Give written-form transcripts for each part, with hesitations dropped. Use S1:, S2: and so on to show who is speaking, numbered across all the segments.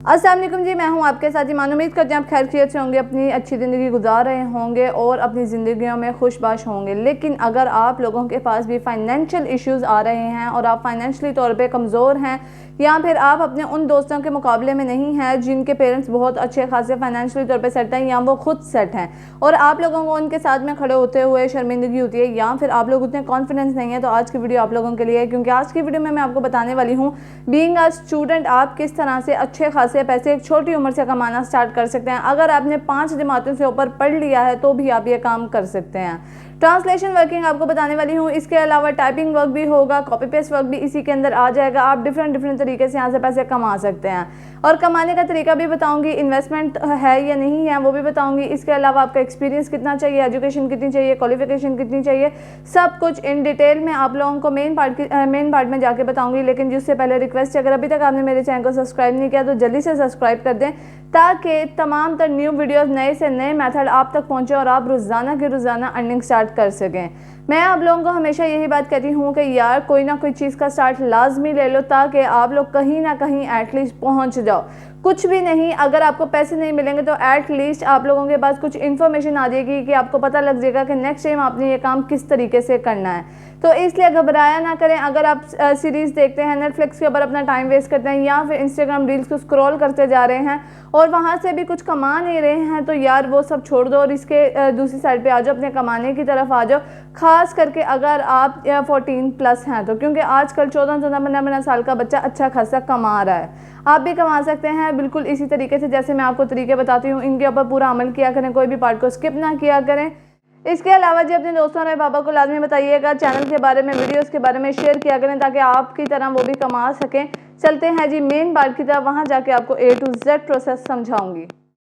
S1: अस्सलाम वालेकुम जी, मैं हूं आपके साथ ईमान। उम्मीद करते हैं आप खैर खैरियत से होंगे, अपनी अच्छी ज़िंदगी गुजार रहे होंगे और अपनी ज़िंदगियों में खुशबाश होंगे। लेकिन अगर आप लोगों के पास भी फाइनेंशियल इश्यूज़ आ रहे हैं और आप फाइनेंशियली तौर पे कमज़ोर हैं या फिर आप अपने उन दोस्तों के मुकाबले में नहीं हैं जिनके पेरेंट्स बहुत अच्छे खासे फाइनेंशियली तौर पे सेट हैं या वो खुद सेट हैं और आप लोगों को उनके साथ में खड़े होते हुए शर्मिंदगी होती है या फिर आप लोग उतने कॉन्फिडेंस नहीं है, तो आज की वीडियो आप लोगों के लिए है। क्योंकि आज की वीडियो में मैं आपको बताने वाली हूँ बीइंग अ स्टूडेंट आप किस तरह से अच्छे खासे पैसे एक छोटी उम्र से कमाना स्टार्ट कर सकते हैं। अगर आपने 5 जमातों से ऊपर पढ़ लिया है तो भी आप ये काम कर सकते हैं। ट्रांसलेशन वर्किंग आपको बताने वाली हूँ, इसके अलावा टाइपिंग वर्क भी होगा, कॉपी पेस्ट वर्क भी इसी के अंदर आ जाएगा। आप डिफरेंट तरीके से यहाँ से पैसे कमा सकते हैं और कमाने का तरीका भी बताऊंगी, इन्वेस्टमेंट है या नहीं है वो भी बताऊंगी। इसके अलावा आपका एक्सपीरियंस कितना चाहिए, एजुकेशन कितनी चाहिए, क्वालिफिकेशन कितनी चाहिए, सब कुछ इन डिटेल में आप लोगों को मेन पार्ट में जाके बताऊंगी। लेकिन जिससे पहले रिक्वेस्ट है, अगर अभी तक आपने मेरे चैनल को सब्सक्राइब नहीं किया तो जल्दी से सब्सक्राइब कर दें ताकि तमाम तर न्यू वीडियोस, नए से नए मेथड आप तक पहुंचे और आप रोज़ाना की रोज़ाना अर्निंग स्टार्ट कर सकें। मैं आप लोगों को हमेशा यही बात कहती हूँ कि यार कोई ना कोई चीज़ का स्टार्ट लाजमी ले लो ताकि आप लोग कहीं ना कहीं एटलीस्ट पहुँच जाओ। कुछ भी नहीं, अगर आपको पैसे नहीं मिलेंगे तो एटलीस्ट आप लोगों के पास कुछ इन्फॉर्मेशन आ जाएगी कि आपको पता लग जाएगा कि नेक्स्ट टाइम आपने ये काम किस तरीके से करना है। तो इसलिए घबराया ना करें। अगर आप सीरीज़ देखते हैं, नेटफ्लिक्स के ऊपर अपना टाइम वेस्ट करते हैं या फिर इंस्टाग्राम रील्स को स्क्रॉल करते जा रहे हैं और वहाँ से भी कुछ कमा नहीं रहे हैं, तो यार वो सब छोड़ दो और इसके दूसरी साइड पे आ जाओ, अपने कमाने की तरफ आ जाओ। खास करके अगर आप 14+ हैं तो, क्योंकि आजकल 14-15 साल का बच्चा अच्छा खासा कमा रहा है, आप भी कमा सकते हैं बिल्कुल इसी तरीके से जैसे मैं आपको तरीके बताती हूँ। इनके ऊपर पूरा अमल किया करें, कोई भी पार्ट को स्किप ना किया करें। इसके अलावा जी अपने दोस्तों और पापा को लाजमी बताइएगा, चैनल के बारे में, वीडियोस के बारे में शेयर किया करें ताकि आपकी तरह वो भी कमा सकें। चलते हैं जी मेन पार्ट की तरफ, वहाँ जाके आपको A to Z प्रोसेस समझाऊंगी।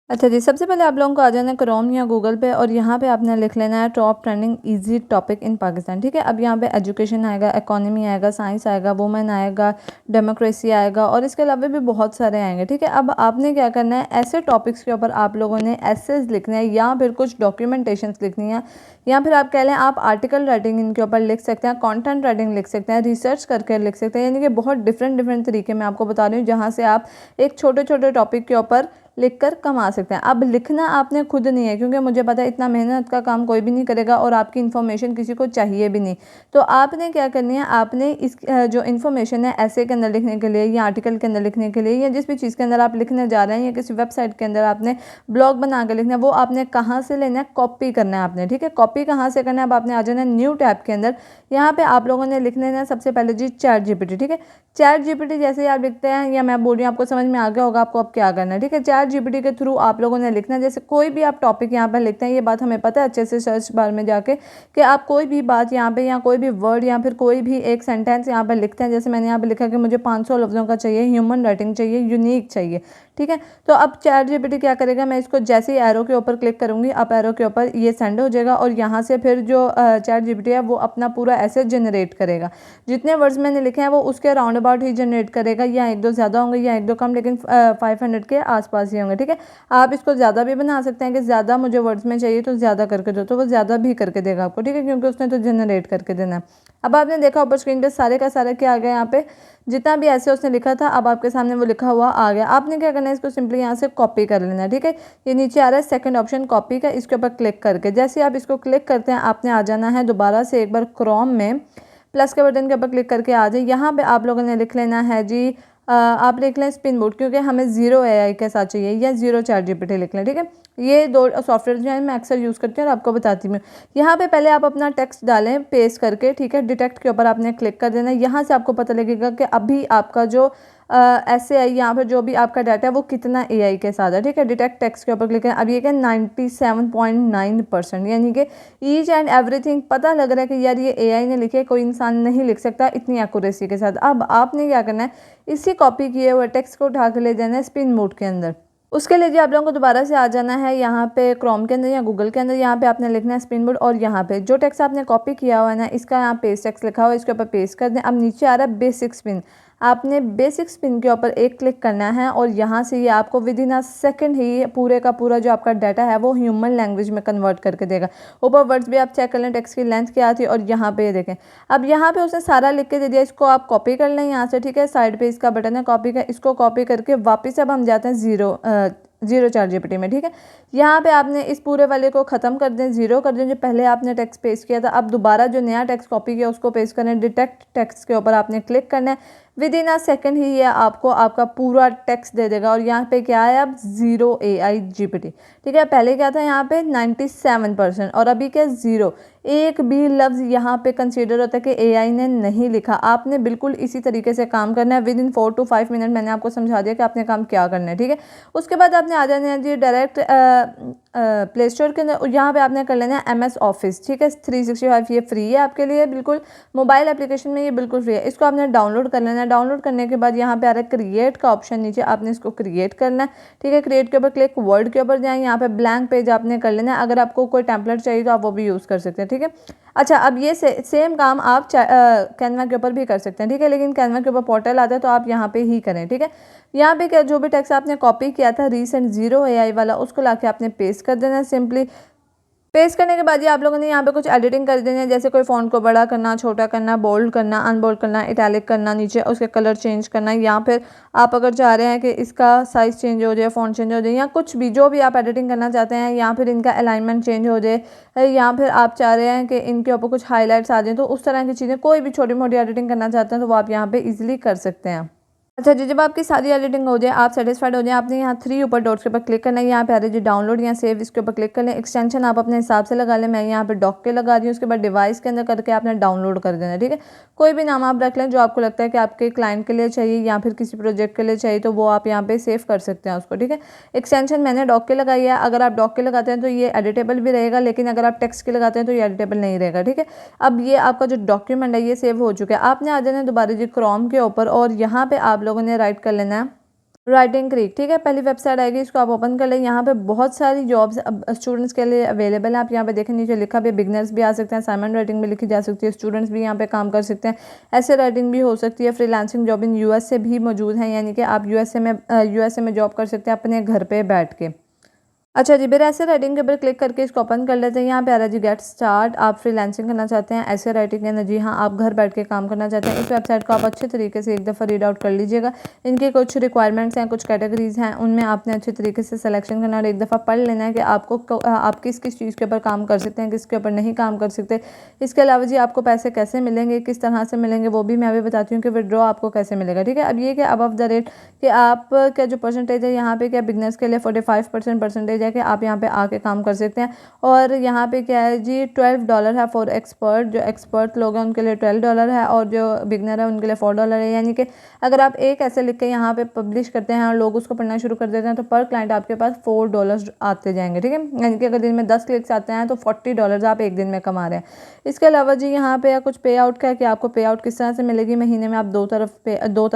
S1: अच्छा जी, सबसे पहले आप लोगों को आ जाना है क्रोम या गूगल पे और यहाँ पे आपने लिख लेना है top trending easy topic in Pakistan. ठीक है, अब यहाँ पे एजुकेशन आएगा, इकोनॉमी आएगा, साइंस आएगा, वुमेन आएगा, डेमोक्रेसी आएगा और इसके अलावा भी बहुत सारे आएंगे। ठीक है, अब आपने क्या करना है, ऐसे टॉपिक्स के ऊपर आप लोगों ने एसेज लिखने हैं या फिर कुछ डॉक्यूमेंटेशंस लिखनी है या फिर आप कह लें आप आर्टिकल राइटिंग इनके ऊपर लिख सकते हैं, कंटेंट राइटिंग लिख सकते हैं, रिसर्च करके लिख सकते हैं। यानी कि बहुत डिफरेंट तरीके मैं आपको बता रही हूँ जहाँ से आप एक छोटे टॉपिक के ऊपर लिखकर कमा सकते हैं। अब लिखना आपने खुद नहीं है, क्योंकि मुझे पता है इतना मेहनत का काम कोई भी नहीं करेगा और आपकी इन्फॉर्मेशन किसी को चाहिए भी नहीं। तो आपने क्या करनी है, आपने इस जो इन्फॉर्मेशन है ऐसे के अंदर लिखने के लिए या आर्टिकल के अंदर लिखने के लिए या जिस भी चीज़ के अंदर आप लिखने जा रहे हैं या किसी वेबसाइट के अंदर आपने ब्लॉग बना कर लिखना है, वो आपने कहाँ से लेना है, कॉपी करना है आपने। ठीक है, कॉपी कहाँ से करना है, अब आपने आ जाना है न्यू टैब के अंदर। यहाँ पे आप लोगों ने लिख लेना है सबसे पहले जी चैट जीपीटी। ठीक है, चैट जीपीटी जैसे ही आप लिखते हैं या मैं बोल रही हूँ आपको समझ में आ गया होगा आपको अब क्या करना है। ठीक है, चैट जीपीटी के थ्रू आप लोगों ने लिखना है, जैसे कोई भी आप टॉपिक यहाँ पर लिखते हैं, ये बात हमें पता है अच्छे से सर्च बार में जाके कि आप कोई भी बात यहाँ पे या कोई भी वर्ड या फिर कोई भी एक सेंटेंस यहाँ पर लिखते हैं। जैसे मैंने यहाँ पे लिखा कि मुझे 500 लफ्ज़ों का चाहिए, ह्यूमन राइटिंग चाहिए, यूनिक चाहिए। ठीक है, तो अब चैट जीपीटी क्या करेगा, मैं इसको जैसे ही एरो के ऊपर क्लिक करूँगी, अप एरो के ऊपर ये सेंड हो जाएगा और यहाँ से फिर जो चैट जीपीटी है वो अपना पूरा ऐसे जनरेट करेगा। जितने वर्ड्स मैंने लिखे हैं वो उसके राउंड अबाउट ही जनरेट करेगा, या एक दो ज़्यादा होंगे या एक दो कम, लेकिन 500 के आसपास ही होंगे। ठीक है, आप इसको ज़्यादा भी बना सकते हैं कि ज़्यादा मुझे वर्ड्स में चाहिए तो ज़्यादा करके दो, तो वो ज़्यादा भी करके देगा आपको। ठीक है, क्योंकि उसने तो जनरेट करके देना है। अब आपने देखा ऊपर स्क्रीन पे सारे का सारा क्या आ गया, यहाँ पे जितना भी ऐसे उसने लिखा था अब आपके सामने वो लिखा हुआ आ गया। आपने क्या करना है, इसको सिंपली यहाँ से कॉपी कर लेना है। ठीक है, ये नीचे आ रहा है सेकंड ऑप्शन कॉपी का, इसके ऊपर क्लिक करके जैसे आप इसको क्लिक करते हैं आपने आ जाना है दोबारा से एक बार क्रोम में, प्लस के बटन के ऊपर क्लिक करके आ जाए। यहाँ पे आप लोगों ने लिख लेना है जी आप लिख लें स्पिन बोर्ड, क्योंकि हमें 0 AI के साथ चाहिए, या 0 चैट जीपीटी लिख लें। ठीक है, ये दो सॉफ्टवेयर जो है मैं अक्सर यूज़ करती हूँ और आपको बताती हूँ। यहाँ पे पहले आप अपना टेक्स्ट डालें पेस्ट करके। ठीक है, डिटेक्ट के ऊपर आपने क्लिक कर देना है। यहाँ से आपको पता लगेगा कि अभी आपका जो ऐसे आई यहाँ पर जो भी आपका डाटा है वो कितना AI के साथ है। ठीक है, डिटेक्ट टेक्स्ट के ऊपर क्लिक करें। अब ये क्या 97.9%, यानी कि ईच एंड एवरीथिंग पता लग रहा है कि यार ये AI ने लिखे, कोई इंसान नहीं लिख सकता इतनी एक्यूरेसी के साथ। अब आपने क्या करना है, इसी कॉपी किए हुए टेक्स्ट को उठा कर ले जाना है स्पिन मोड के अंदर। उसके लिए जी आप लोगों को दोबारा से आ जाना है यहाँ पे क्रोम के अंदर या गूगल के अंदर। यहाँ पे आपने लिखना है स्पिन बोर्ड और यहाँ पे जो टेक्स्ट आपने कॉपी किया हुआ है ना, इसका यहाँ पेस्ट टेक्स्ट लिखा हुआ है, इसके ऊपर पेस्ट कर दें। अब नीचे आ रहा है बेसिक स्पिन, आपने बेसिक स्पिन के ऊपर एक क्लिक करना है और यहाँ से ये आपको विद इन अ सेकेंड ही पूरे का पूरा जो आपका डाटा है वो ह्यूमन लैंग्वेज में कन्वर्ट करके देगा। ऊपर वर्ड्स भी आप चेक कर लें टेक्स्ट की लेंथ क्या थी, और यहाँ पे देखें अब यहाँ पे उसने सारा लिख के दे दिया। इसको आप कॉपी कर लें यहाँ से, ठीक है। साइड पे इसका बटन है कॉपी का, इसको कॉपी करके वापस अब हम जाते हैं जीरो चैट जीपीटी में, ठीक है। यहाँ पे आपने इस पूरे वाले को ख़त्म कर दें, जीरो कर दें जो पहले आपने टेक्स्ट पेस्ट किया था। अब दोबारा जो नया टेक्स्ट कॉपी किया उसको पेस्ट करें, डिटेक्ट टेक्स्ट के ऊपर आपने क्लिक करना है। विद इन अ सेकेंड ही ये आपको आपका पूरा टेक्स्ट दे देगा। और यहाँ पे क्या है अब 0 AI GPT, ठीक है। पहले क्या था यहाँ पे 97% और अभी क्या 0। एक भी लफ्ज़ यहाँ पे कंसीडर होता है कि AI ने नहीं लिखा। आपने बिल्कुल इसी तरीके से काम करना है। विद इन 4 to 5 मिनट मैंने आपको समझा दिया कि आपने काम क्या करना है, ठीक है। उसके बाद आपने आ जाना है जी डायरेक्ट प्ले स्टोर के अंदर। यहाँ पे आपने कर लेना है MS ऑफिस, ठीक है। 365 ये फ्री है आपके लिए, बिल्कुल मोबाइल एप्लीकेशन में ये बिल्कुल फ्री है। इसको आपने डाउनलोड कर लेना है। डाउनलोड करने के बाद यहाँ पे आ रहा है क्रिएट का ऑप्शन, नीचे आपने इसको क्रिएट करना है, ठीक है। क्रिएट के ऊपर क्लिक, वर्ड के ऊपर जाएँ, यहाँ पे ब्लैंक पेज आपने कर लेना है। अगर आपको कोई टेम्पलेट चाहिए तो आप वो भी यूज़ कर सकते हैं, ठीक है। अच्छा, अब ये सेम काम आप कैनवा के ऊपर भी कर सकते हैं, ठीक है। लेकिन कैनवा के ऊपर पोर्टल आता है तो आप यहाँ पे ही करें, ठीक है। यहाँ पे क्या जो भी टेक्स्ट आपने कॉपी किया था रीसेंट 0 AI वाला, उसको लाके आपने पेस्ट कर देना है। सिंपली पेस्ट करने के बाद ये आप लोगों ने यहाँ पे कुछ एडिटिंग कर देनी है, जैसे कोई फ़ॉन्ट को बड़ा करना, छोटा करना, बोल्ड करना, अनबोल्ड करना, इटैलिक करना, नीचे उसके कलर चेंज करना, या फिर आप अगर चाह रहे हैं कि इसका साइज़ चेंज हो जाए, फ़ॉन्ट चेंज हो जाए, या कुछ भी जो भी आप एडिटिंग करना चाहते हैं, या फिर इनका अलाइनमेंट चेंज हो जाए, या फिर आप चाह रहे हैं कि इनके ऊपर कुछ हाईलाइट्स आ जाएँ, तो उस तरह की चीज़ें कोई भी छोटी मोटी एडिटिंग करना चाहते हैं तो वो आप यहाँ पर ईजिली कर सकते हैं। अच्छा जी, जब आपकी सारी एडिटिंग हो जाए, आप सेटिस्फाइड हो जाए, आपने यहाँ 3 ऊपर डॉट्स के ऊपर क्लिक करना है। यहाँ पे आ रही है जी डाउनलोड या सेव, इसके ऊपर क्लिक कर लें। एक्सटेंशन आप अपने हिसाब से लगा लें, मैं यहाँ पे डॉक के लगा रही हूँ। उसके बाद डिवाइस के अंदर करके आपने डाउनलोड कर देना है, ठीक है। कोई भी नाम आप रख लें जो आपको लगता है कि आपके क्लाइंट के लिए चाहिए या फिर किसी प्रोजेक्ट के लिए चाहिए, तो वो आप यहाँ पे सेव कर सकते हैं उसको, ठीक है। एक्सटेंशन मैंने डॉक के लगाई है। अगर आप डॉक के लगाते हैं तो ये एडिटेबल भी रहेगा, लेकिन अगर आप टेक्स्ट के लगाते हैं तो ये एडिटेबल नहीं रहेगा, ठीक है। अब ये आपका जो डॉक्यूमेंट है ये सेव हो चुका है। आपने आ जाना है दोबारा जी क्रोम के ऊपर, और यहाँ पे आप लोगों ने राइट कर लेना है राइटिंग क्रिक, ठीक है। पहली वेबसाइट आएगी, इसको आप ओपन कर लें। यहाँ पे बहुत सारी जॉब्स स्टूडेंट्स के लिए अवेलेबल है। आप यहाँ पे देखें नीचे लिखा भी, बिगनर्स भी आ सकते हैं, असाइनमेंट राइटिंग भी लिखी जा सकती है, स्टूडेंट्स भी यहाँ पे काम कर सकते हैं, ऐसे राइटिंग भी हो सकती है। फ्रीलांसिंग जॉब इन USA भी मौजूद है, यानी कि आप USA में जॉब कर सकते हैं अपने घर पर बैठ के। अच्छा जी, फिर ऐसे राइटिंग के ऊपर क्लिक करके इसको ओपन कर लेते हैं। यहाँ पे आ रहा है जी गेट स्टार्ट। आप फ्रीलांसिंग करना चाहते हैं, ऐसे राइटिंग के अंदर, जी हाँ, आप घर बैठ के काम करना चाहते हैं। इस वेबसाइट को आप अच्छे तरीके से एक दफ़ा रीड आउट कर लीजिएगा। इनकी कुछ रिक्वायरमेंट्स हैं, कुछ कैटेगरीज हैं, उनमें आपने अच्छे तरीके से सिलेक्शन करना और एक दफ़ा पढ़ लेना है कि आप किस किस चीज़ के ऊपर काम कर सकते हैं, किसके ऊपर नहीं काम कर सकते। इसके अलावा जी आपको पैसे कैसे मिलेंगे, किस तरह से मिलेंगे, वो भी मैं अभी बताती हूँ कि विड्रॉ आपको कैसे मिलेगा, ठीक है। अब ये कि अबव द रेट कि आप क्या जो परसेंटेज है यहाँ पे क्या बिगनर्स के लिए 45% परसेंटेज है कि आप यहाँ पे आके काम कर सकते हैं। और यहाँ पे क्या है जी $12 है फॉर एक्सपर्ट। जो एक्सपर्ट लोग हैं उनके लिए $12 है, और जो बिगनर है उनके लिए $4 है। यानी कि अगर आप एक ऐसे लिख के यहाँ पे पब्लिश करते हैं और लोग उसको पढ़ना शुरू कर देते हैं तो पर क्लाइंट आपके पास $4 आते जाएंगे, ठीक है। यानी कि अगर दिन में 10 क्लिक्स आते हैं तो $40 आप एक दिन में कमा रहे हैं। इसके अलावा जी यहाँ पे कुछ पे आउट का है कि आपको पे आउट किस तरह से मिलेगी। महीने में आप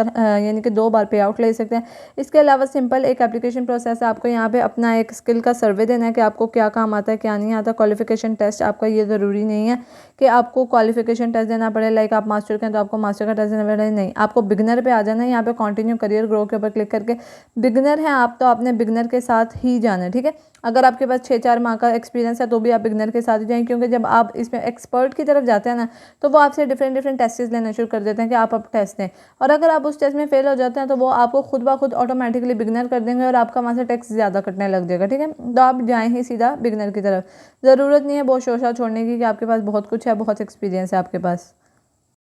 S1: यानी कि 2 बार पे आउट ले सकते हैं। इसके अलावा सिंपल एक एप्लीकेशन प्रोसेस है। आपको यहाँ पे अपना एक स्किल का सर्वे देना है कि आपको क्या काम आता है, क्या नहीं आता। क्वालिफिकेशन टेस्ट आपका ये ज़रूरी नहीं है कि आपको क्वालिफिकेशन टेस्ट देना पड़े, लाइक आप मास्टर के हैं तो आपको मास्टर का टेस्ट देना पड़े, नहीं। आपको बिगनर पे आ जाना है। यहाँ पे कंटिन्यू करियर ग्रो के ऊपर क्लिक करके बिगनर हैं आप तो आपने बिगनर के साथ ही जाना है, ठीक है। अगर आपके पास 6-4 माह का एक्सपीरियंस है तो भी आप बिगनर के साथ ही जाएं, क्योंकि जब आप इसमें एक्सपर्ट की तरफ जाते हैं ना तो वो आपसे डिफरेंट टेस्ट्स लेना शुरू कर देते हैं कि आप अब टेस्ट दें। और अगर आप उस टेस्ट में फेल हो जाते हैं तो वो आपको खुद ब खुद ऑटोमेटिकली बिगनर कर देंगे और आपका वहाँ से टैक्स ज़्यादा कटने लग जाएगा, ठीक है। तो आप जाएँ ही सीधा बिगनर की तरफ। ज़रूरत नहीं है बहुत शोशा छोड़ने की कि आपके पास बहुत कुछ है, बहुत एक्सपीरियंस है आपके पास।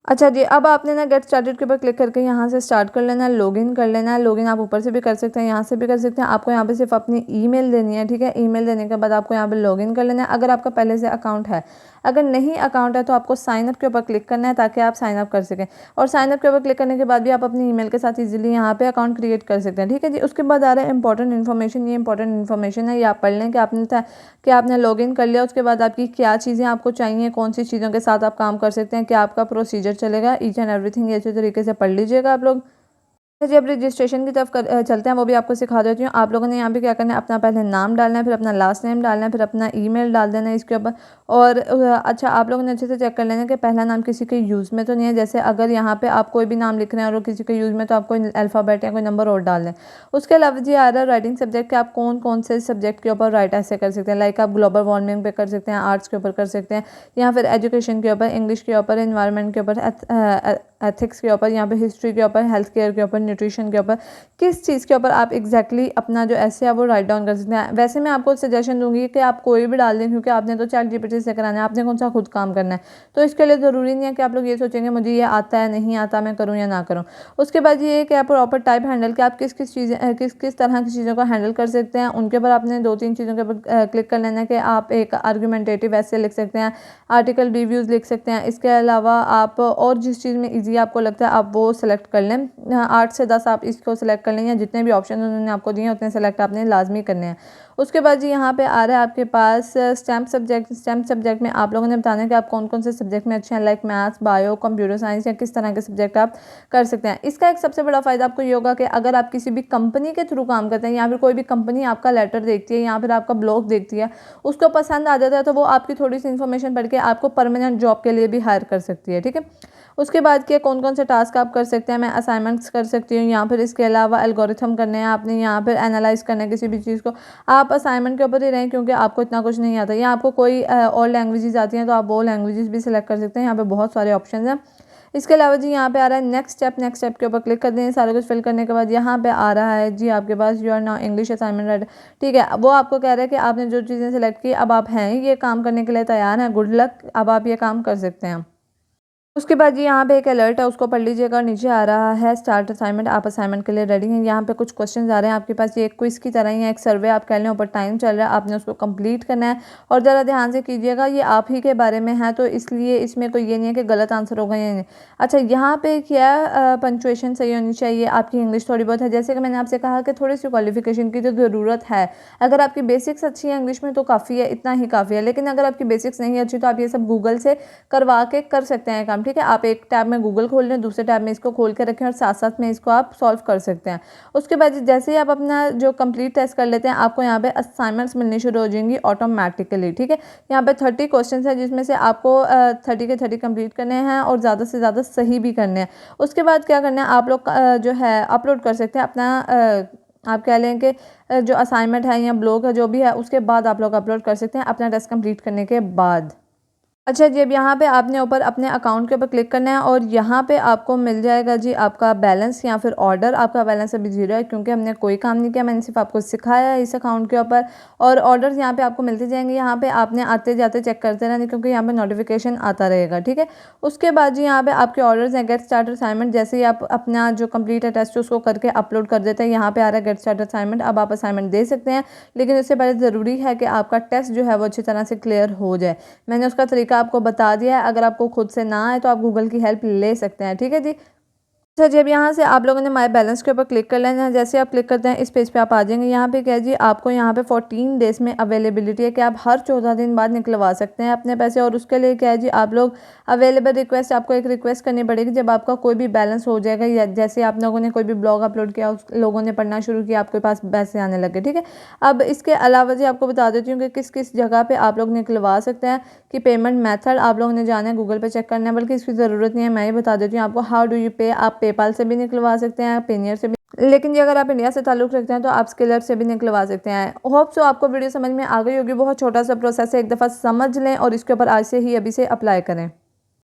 S1: अच्छा जी, अब आपने ना गेट स्टार्टेड के ऊपर क्लिक करके यहाँ से स्टार्ट कर लेना है, लॉगिन कर लेना है। लॉगिन आप ऊपर से भी कर सकते हैं, यहाँ से भी कर सकते हैं। आपको यहाँ पे सिर्फ अपनी ईमेल देनी है, ठीक है। ईमेल देने के बाद आपको यहाँ पे लॉगिन कर लेना है अगर आपका पहले से अकाउंट है। अगर नहीं अकाउंट है तो आपको साइन अप के ऊपर क्लिक करना है ताकि आप साइन अप कर सकें। और साइन अप के ऊपर क्लिक करने के बाद भी आप अपनी ईमेल के साथ ईजिली यहाँ पे अकाउंट क्रिएट कर सकते हैं, ठीक है जी। उसके बाद आ रहा है इंपॉर्टेंट इन्फॉर्मेशन। ये इंपॉर्टेंट इन्फॉर्मेशन है, ये आप पढ़ लें कि आपने लॉगिन कर लिया। उसके बाद आपकी क्या चीज़ें आपको चाहिए, कौन सी चीज़ों के साथ आप काम कर सकते हैं, क्या आपका प्रोसीजर चलेगा, ईच एंड एवरीथिंग ये अच्छे तरीके से पढ़ लीजिएगा आप लोग। जी, अब रजिस्ट्रेशन की तरफ चलते हैं, वो भी आपको सिखा देती हूँ। आप लोगों ने यहाँ पे क्या करना है, अपना पहले नाम डालना है, फिर अपना लास्ट नेम डालना है, फिर अपना ईमेल डाल देना है इसके ऊपर। और अच्छा, आप लोगों ने अच्छे से चेक कर लेना कि पहला नाम किसी के यूज़ में तो नहीं है। जैसे अगर यहाँ पे आप कोई भी नाम लिख रहे हैं और किसी के यूज़ में, तो आप कोई अल्फ़ाबेट या कोई नंबर और डाल दें। उसके अलावा जी आ रहा है राइटिंग सब्जेक्ट के, आप कौन कौन से सब्जेक्ट के ऊपर राइट ऐसे कर सकते हैं। लाइक आप ग्लोबल वार्मिंग पे कर सकते हैं, आर्ट्स के ऊपर कर सकते हैं, या फिर एजुकेशन के ऊपर, इंग्लिश के ऊपर, इन्वायरमेंट के ऊपर, एथिक्स के ऊपर, यहाँ पे हिस्ट्री के ऊपर, हेल्थ केयर के ऊपर, न्यूट्रिशन के ऊपर, किस चीज़ के ऊपर आप एग्जैक्टली अपना जो ऐसे है वो राइट डाउन कर सकते हैं। वैसे मैं आपको सजेशन दूंगी कि आप कोई भी डाल दें, क्योंकि आपने तो चैट जीपीटी से कराना है, आपने कौन सा खुद काम करना है। तो इसके लिए ज़रूरी नहीं है कि आप लोग ये सोचेंगे मुझे ये आता है नहीं आता, मैं करूँ या ना करूँ। उसके बाद ये है कि आप प्रॉपर टाइप हैंडल के आप किस किस चीज़ें किस किस तरह की चीज़ों को हैंडल कर सकते हैं, उनके ऊपर आपने 2-3 चीज़ों के ऊपर क्लिक कर लेना है। कि आप एक आर्गूमेंटेटिव ऐसे लिख सकते हैं, आर्टिकल रिव्यूज़ लिख सकते हैं। इसके अलावा आप और जिस चीज़ में ईजी आपको लगता है आप वो सेलेक्ट कर लें। 8 से 10 आप इसको सेलेक्ट कर लें, या जितने भी ऑप्शन उन्होंने आपको दिए हैं उतने सेलेक्ट आपने लाजमी करने हैं। उसके बाद जी यहाँ पे आ रहा है आपके पास स्टैम्प सब्जेक्ट। स्टैम्प सब्जेक्ट में आप लोगों ने बताना है कि आप कौन कौन से सब्जेक्ट में अच्छे हैं, like maths, bio, computer science, या किस तरह के सब्जेक्ट आप कर सकते हैं। इसका एक सबसे बड़ा फ़ायदा आपको ये होगा कि अगर आप किसी भी कंपनी के थ्रू काम करते हैं, या फिर कोई भी कंपनी आपका लेटर देखती है या फिर आपका ब्लॉग देखती है, उसको पसंद आ जाता है, तो वो आपकी थोड़ी सी इन्फॉर्मेशन पढ़ के आपको परमानेंट जॉब के लिए भी हायर कर सकती है। ठीक है। उसके बाद के कौन कौन से टास्क आप कर सकते हैं, मैं असाइनमेंट्स कर सकती हूँ, यहाँ फिर इसके अलावा एल्गोरिथम करने हैं आपने, यहाँ पर एनालाइज करना है किसी भी चीज़ को। आप असाइनमेंट के ऊपर ही रहें, क्योंकि आपको इतना कुछ नहीं आता, या आपको कोई और लैंग्वेजेस आती हैं तो आप वो लैंग्वेजेस भी सिलेक्ट कर सकते हैं। यहाँ पे बहुत सारे ऑप्शन हैं। इसके अलावा जी यहाँ पे आ रहा है नेक्स्ट स्टेप। नेक्स्ट स्टेप के ऊपर क्लिक कर दें। सारा कुछ फिल करने के बाद यहाँ पे आ रहा है जी आपके पास you are now English assignment writer. ठीक है, वो आपको कह रहा है कि आपने जो चीज़ें सेलेक्ट की, अब आप हैं ये काम करने के लिए तैयार हैं, गुड लक, अब आप ये काम कर सकते हैं। उसके बाद जी यहाँ पे एक अलर्ट है, उसको पढ़ लीजिएगा। नीचे आ रहा है स्टार्ट असाइनमेंट, आप असाइनमेंट के लिए रेडी हैं। यहाँ पे कुछ क्वेश्चंस आ रहे हैं आपके पास, ये एक क्विज की तरह ही है, एक सर्वे आप कह लें, ऊपर टाइम चल रहा है, आपने उसको कंप्लीट करना है। और ज़रा ध्यान से कीजिएगा, ये आप ही के बारे में है, तो इसलिए इसमें कोई ये नहीं है कि गलत आंसर होगा या नहीं। अच्छा, यहाँ पे क्या पंक्चुएशन सही होनी चाहिए, आपकी इंग्लिश थोड़ी बहुत है, जैसे कि मैंने आपसे कहा कि थोड़ी सी क्वालिफिकेशन की तो ज़रूरत है। अगर आपकी बेसिक्स अच्छी है इंग्लिश में तो काफ़ी है, इतना ही काफ़ी है। लेकिन अगर आपकी बेसिक्स नहीं अच्छी तो आप ये सब गूगल से करवा के कर सकते हैं काम। ठीक है, आप एक टैब में गूगल खोल लें, दूसरे टैब में इसको खोल के रखें, और साथ साथ में इसको आप सॉल्व कर सकते हैं। उसके बाद जैसे ही आप अपना जो कंप्लीट टेस्ट कर लेते हैं, आपको यहाँ पे असाइनमेंट्स मिलनी शुरू हो जाएंगी ऑटोमेटिकली। ठीक है, यहाँ पे 30 क्वेश्चन है, जिसमें से आपको 30 के 30 कंप्लीट करने हैं और ज़्यादा से ज़्यादा सही भी करने हैं। उसके बाद क्या करना है, आप लोग जो है अपलोड कर सकते हैं अपना आप कह लें कि जो असाइनमेंट है या ब्लॉग है जो भी है, उसके बाद आप लोग अपलोड कर सकते हैं अपना टेस्ट कंप्लीट करने के बाद। अच्छा जी, अब यहाँ पे आपने ऊपर अपने अकाउंट के ऊपर क्लिक करना है, और यहाँ पे आपको मिल जाएगा जी आपका बैलेंस या फिर ऑर्डर। आपका बैलेंस अभी 0 है, क्योंकि हमने कोई काम नहीं किया, मैंने सिर्फ आपको सिखाया है इस अकाउंट के ऊपर। और ऑर्डर्स यहाँ पे आपको मिलते जाएंगे, यहाँ पे आपने आते जाते चेक करते रहना, क्योंकि यहाँ पे नोटिफिकेशन आता रहेगा। ठीक है। उसके बाद जी यहाँ पे आपके ऑर्डर्स हैं गेट स्टार्ट असाइनमेंट। जैसे ही आप अपना जो कंप्लीट है टेस्ट उसको करके अपलोड कर देते हैं, यहाँ पे आ रहा है गेट स्टार्ट असाइनमेंट। अब आप असाइनमेंट दे सकते हैं, लेकिन उससे पहले ज़रूरी है कि आपका टेस्ट जो है वो अच्छी तरह से क्लियर हो जाए। मैंने उसका तरीका आपको बता दिया है, अगर आपको खुद से ना आए तो आप गूगल की हेल्प ले सकते हैं। ठीक है जी। अच्छा जी, अब यहाँ से आप लोगों ने माई बैलेंस के ऊपर क्लिक कर लेना है। जैसे आप क्लिक करते हैं इस पेज पे आप आ जाएंगे। यहाँ पे क्या है जी, आपको यहाँ पे 14 डेज़ में अवेलेबिलिटी है कि आप हर 14 दिन बाद निकलवा सकते हैं अपने पैसे। और उसके लिए क्या है जी, आप लोग अवेलेबल रिक्वेस्ट, आपको एक रिक्वेस्ट करनी पड़ेगी जब आपका कोई भी बैलेंस हो जाएगा, या जैसे आप लोगों ने कोई भी ब्लॉग अपलोड किया, उस लोगों ने पढ़ना शुरू किया, आपके पास पैसे आने लगे। ठीक है। अब इसके अलावा जी आपको बता देती हूँ कि किस किस जगह पर आप लोग निकलवा सकते हैं, कि पेमेंट मेथड आप लोगों ने जाना है, गूगल पे चेक करना है, बल्कि इसकी ज़रूरत नहीं है, मैं ही बता देती हूँ आपको। हाउ डू यू पे, आप पेपाल से भी निकलवा सकते हैं, पेनियर से भी, लेकिन ये अगर आप इंडिया से ताल्लुक़ रखते हैं तो आप स्किलर से भी निकलवा सकते हैं। होप सो आपको वीडियो समझ में आ गई होगी। बहुत छोटा सा प्रोसेस है, एक दफ़ा समझ लें और इसके ऊपर आज से ही अभी से अप्लाई करें।